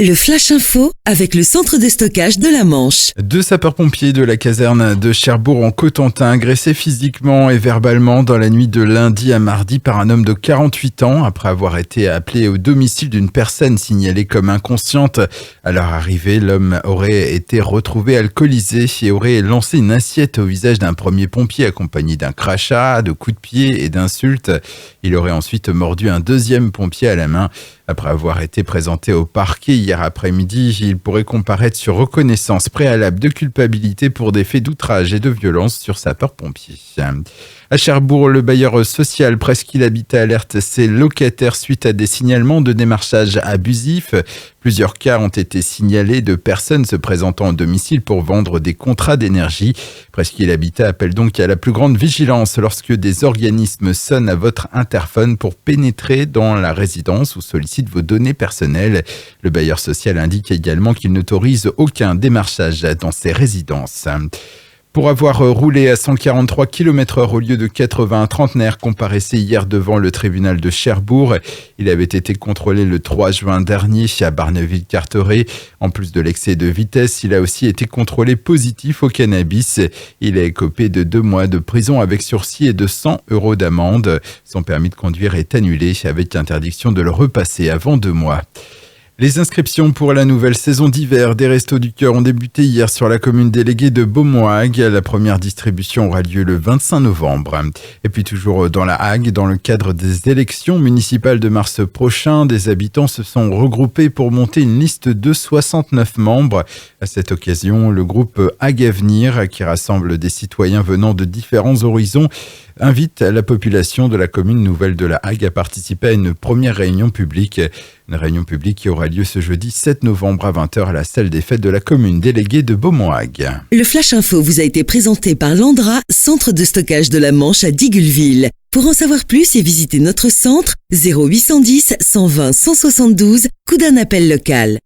Le Flash Info avec le centre de stockage de la Manche. 2 sapeurs-pompiers de la caserne de Cherbourg en Cotentin agressés physiquement et verbalement dans la nuit de lundi à mardi par un homme de 48 ans après avoir été appelé au domicile d'une personne signalée comme inconsciente. À leur arrivée, l'homme aurait été retrouvé alcoolisé et aurait lancé une assiette au visage d'un premier pompier accompagné d'un crachat, de coups de pied et d'insultes. Il aurait ensuite mordu un deuxième pompier à la main. Après avoir été présenté au parquet hier après-midi, il pourrait comparaître sur reconnaissance préalable de culpabilité pour des faits d'outrage et de violence sur sapeurs-pompiers. À Cherbourg, le bailleur social Presqu'île Habitat alerte ses locataires suite à des signalements de démarchage abusif. Plusieurs cas ont été signalés de personnes se présentant au domicile pour vendre des contrats d'énergie. Presqu'île Habitat appelle donc à la plus grande vigilance lorsque des organismes sonnent à votre interphone pour pénétrer dans la résidence ou sollicitent vos données personnelles. Le bailleur social indique également qu'il n'autorise aucun démarchage dans ces résidences. Pour avoir roulé à 143 km/h au lieu de 80, un trentenaire comparaissait hier devant le tribunal de Cherbourg. Il avait été contrôlé le 3 juin dernier à Barneville-Carteret. En plus de l'excès de vitesse, il a aussi été contrôlé positif au cannabis. Il a écopé de 2 mois de prison avec sursis et de 100 € d'amende. Son permis de conduire est annulé avec interdiction de le repasser avant 2 mois. Les inscriptions pour la nouvelle saison d'hiver des Restos du Cœur ont débuté hier sur la commune déléguée de Beaumois-Hague. La première distribution aura lieu le 25 novembre. Et puis toujours dans la Hague, dans le cadre des élections municipales de mars prochain, des habitants se sont regroupés pour monter une liste de 69 membres. À cette occasion, le groupe Hague Avenir, qui rassemble des citoyens venant de différents horizons, invite la population de la commune nouvelle de la Hague à participer à une première réunion publique. Une réunion publique qui aura lieu ce jeudi 7 novembre à 20h à la salle des fêtes de la commune déléguée de Beaumois-Hague. Le Flash Info vous a été présenté par Landra, centre de stockage de la Manche à Digoulville. Pour en savoir plus et visiter notre centre, 0810 120 172, coup d'un appel local.